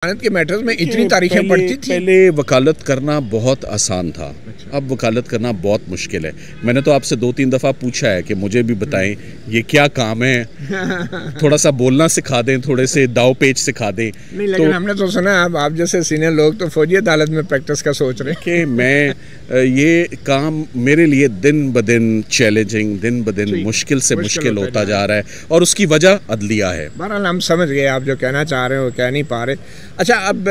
भारत के मैटर्स में इतनी तारीखें पड़ती थी। पहले वकालत करना बहुत आसान था, अब वकालत करना बहुत मुश्किल है। मैंने तो आपसे 2-3 दफ़ा पूछा है कि मुझे भी बताएं ये क्या काम है, थोड़ा सा बोलना सिखा दें, थोड़े से दाव पेच सिखा दें। नहीं, लेकिन हमने तो सुना है आप जैसे सीनियर लोग तो फौजी अदालत में प्रैक्टिस का सोच रहे हैं कि मैं ये काम मेरे लिए दिन ब दिन चैलेंजिंग, दिन ब दिन मुश्किल से मुश्किल होता जा रहा है और उसकी वजह अदलिया है। बहरहाल हम समझ गए आप जो कहना चाह रहे हो, कह नहीं पा रहे। अच्छा, अब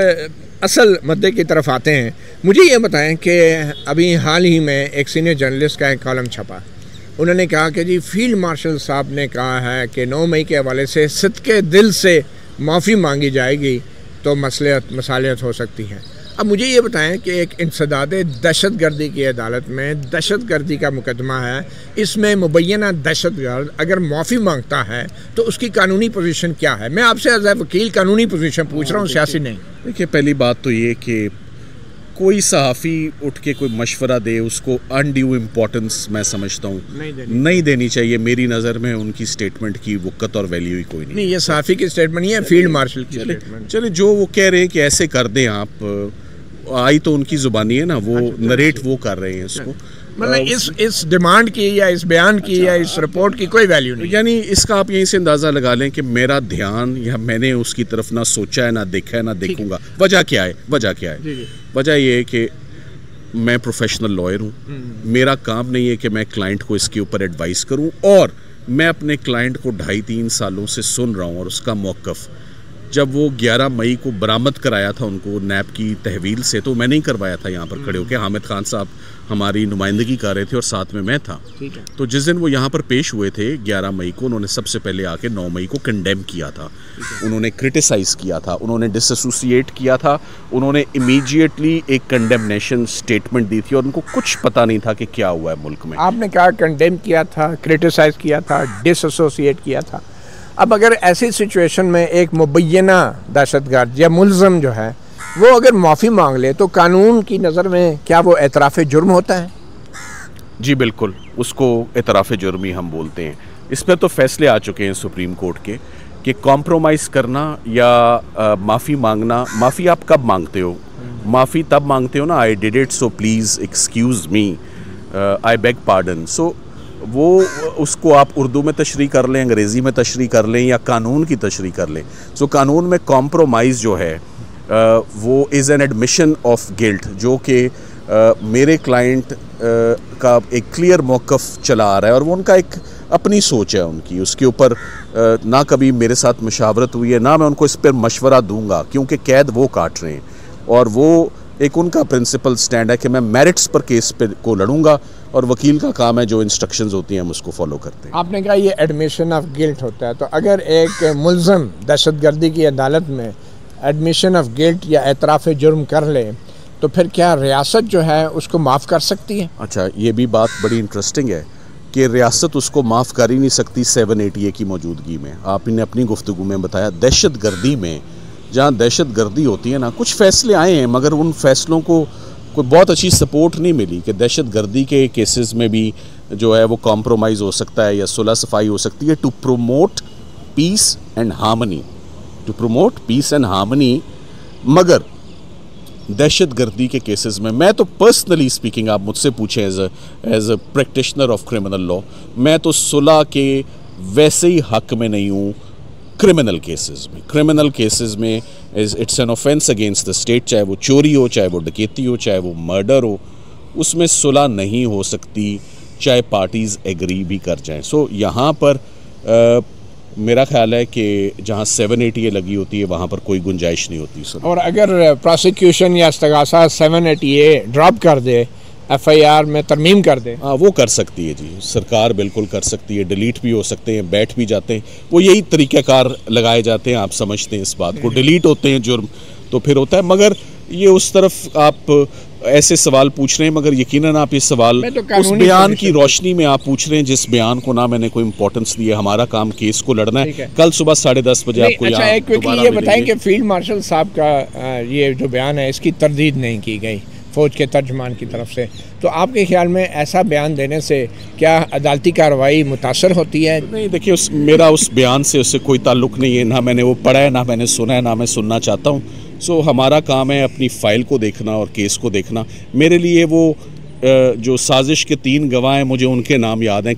असल मुद्दे की तरफ आते हैं। मुझे ये बताएं कि अभी हाल ही में एक सीनियर जर्नलिस्ट का एक कॉलम छपा, उन्होंने कहा कि जी फील्ड मार्शल साहब ने कहा है कि 9 मई के हवाले से सिद्के दिल से माफ़ी मांगी जाएगी तो मसलियत हो सकती है। अब मुझे ये बताएं कि एक इंसदाद दहशतगर्दी की अदालत में दहशतगर्दी का मुकदमा है, इसमें मुबैना दहशतगर्द अगर माफ़ी मांगता है तो उसकी कानूनी पोजीशन क्या है? मैं आपसे एज ए वकील कानूनी पोजीशन पूछ रहा हूँ, सियासी नहीं। देखिए, पहली बात तो ये कि कोई सहाफ़ी उठ के कोई मशवरा दे, उसको अनड्यू इम्पोर्टेंस मैं समझता हूँ नहीं देनी चाहिए। मेरी नज़र में उनकी स्टेटमेंट की वक़्त और वैल्यू ही कोई नहीं। ये सहाफ़ी की स्टेटमेंट नहीं है, फील्ड मार्शल की स्टेटमेंट। चले जो वो कह रहे हैं कि ऐसे कर दें आप, आई तो उनकी ज़ुबानी है ना, वो नरेट वो कर रहे हैं इसको। मतलब इस डिमांड की या इस बयान की या इस रिपोर्ट की कोई वैल्यू नहीं। यानी इसका आप यहीं से अंदाज़ा लगा लें कि मेरा ध्यान या मैंने उसकी तरफ ना सोचा है, ना देखा है, ना देखूंगा। वजह क्या है? वजह ये है कि मैं प्रोफेशनल लॉयर हूँ, मेरा काम नहीं है कि मैं क्लाइंट को इसके ऊपर एडवाइस करूँ, और मैं अपने क्लाइंट को 2.5-3 सालों से सुन रहा हूँ और उसका मौक़िफ़ जब वो 11 मई को बरामद कराया था उनको नैब की तहवील से, तो मैं नहीं करवाया था यहाँ पर खड़े होकर, हामिद खान साहब हमारी नुमाइंदगी कर रहे थे और साथ में मैं था। तो जिस दिन वो यहाँ पर पेश हुए थे 11 मई को, उन्होंने सबसे पहले आके 9 मई को कंडेम किया था, उन्होंने क्रिटिसाइज़ किया था, उन्होंने डिसएसोसिएट किया था, उन्होंने इमीडिएटली एक कंडेमनेशन स्टेटमेंट दी थी और उनको कुछ पता नहीं था कि क्या हुआ है मुल्क में। आपने कहा कंडेम किया था, क्रिटिसाइज़ किया था, डिसएसोसिएट किया था। अब अगर ऐसी सिचुएशन में एक मुबैना दहशतगर्द या मुल्ज़म जो है वो अगर माफ़ी मांग ले तो कानून की नज़र में क्या वो एतराफ़ जुर्म होता है? जी बिल्कुल, उसको एतराफ़ जुर्म ही हम बोलते हैं। इस पर तो फैसले आ चुके हैं सुप्रीम कोर्ट के कि कॉम्प्रोमाइज़ करना या माफ़ी मांगना, माफ़ी आप कब मांगते हो? माफ़ी तब मांगते हो ना, I did it so please excuse me, I beg pardon. So वो उसको आप उर्दू में तशरीह कर लें, अंग्रेज़ी में तशरीह कर लें या कानून की तशरीह कर लें। सो कानून में कॉम्प्रोमाइज़ जो है वो is an admission of guilt, जो कि मेरे क्लाइंट का एक क्लियर मौक़िफ़ चला आ रहा है और वो उनका एक अपनी सोच है उनकी, उसके ऊपर ना कभी मेरे साथ मशावरत हुई है, ना मैं उनको इस पर मशवरा दूंगा, क्योंकि कैद वो काट रहे हैं और वो एक उनका प्रिंसिपल स्टैंड है कि मैं मेरिट्स पर केस पे को लड़ूंगा और वकील का काम है जो इंस्ट्रक्शंस होती हैं हम उसको फॉलो करते हैं। आपने कहा ये एडमिशन ऑफ गिल्ट होता है, तो अगर एक मुल्ज़म दहशतगर्दी की अदालत में एडमिशन ऑफ गिल्ट या एतराफ़ जुर्म कर ले तो फिर क्या रियासत जो है उसको माफ़ कर सकती है? अच्छा, ये भी बात बड़ी इंटरेस्टिंग है कि रियासत उसको माफ़ कर ही नहीं सकती 780A की मौजूदगी में। आपने अपनी गुफ्तगू में बताया दहशतगर्दी में, जहाँ दहशतगर्दी होती है ना, कुछ फ़ैसले आए हैं मगर उन फैसलों को कोई बहुत अच्छी सपोर्ट नहीं मिली कि दहशतगर्दी के केसेस में भी जो है वो कॉम्प्रोमाइज़ हो सकता है या सुलह सफाई हो सकती है to promote peace and harmony, to promote peace and harmony. मगर दहशतगर्दी के केसेस में मैं तो पर्सनली स्पीकिंग, आप मुझसे पूछें as a practitioner of criminal law, मैं तो सुलह के वैसे ही हक में नहीं हूँ। क्रिमिनल केसेस में it's an offence against the state, चाहे वो चोरी हो, चाहे वो डकैती हो, चाहे वो मर्डर हो, उसमें सुलह नहीं हो सकती चाहे पार्टीज़ एग्री भी कर जाएं। सो यहाँ पर मेरा ख्याल है कि जहाँ 780A लगी होती है वहाँ पर कोई गुंजाइश नहीं होती सर। और अगर प्रोसिक्यूशन या इस्तगासा 780A ड्रॉप कर दे, FIR में तरमीम कर दे, हाँ वो कर सकती है जी, सरकार बिल्कुल कर सकती है, डिलीट भी हो सकते हैं, बैठ भी जाते हैं, वो यही तरीक़ाकार लगाए जाते हैं। आप समझते हैं इस बात को, डिलीट होते हैं जुर्म तो फिर होता है। मगर ये उस तरफ आप ऐसे सवाल पूछ रहे हैं, मगर यकीनन आप ये सवाल तो उस बयान की रोशनी में आप पूछ रहे हैं जिस बयान को ना मैंने कोई इंपॉर्टेंस दी है। हमारा काम केस को लड़ना है। कल सुबह 10:30 बजे आपको अच्छा, एक क्विकली ये बताएं कि फील्ड मार्शल साहब का ये जो बयान है इसकी तरदीद नहीं की गई फ़ौज के तर्जमान की तरफ से, तो आपके ख्याल में ऐसा बयान देने से क्या अदालती कार्रवाई मुतासर होती है? नहीं, देखिए मेरा उस बयान से उससे कोई ताल्लुक़ नहीं है, ना मैंने वो पढ़ा है, ना मैंने सुना है, ना मैं सुनना चाहता हूँ। सो हमारा काम है अपनी फ़ाइल को देखना और केस को देखना। मेरे लिए वो जो साजिश के 3 गवाह हैं, मुझे उनके नाम याद हैं।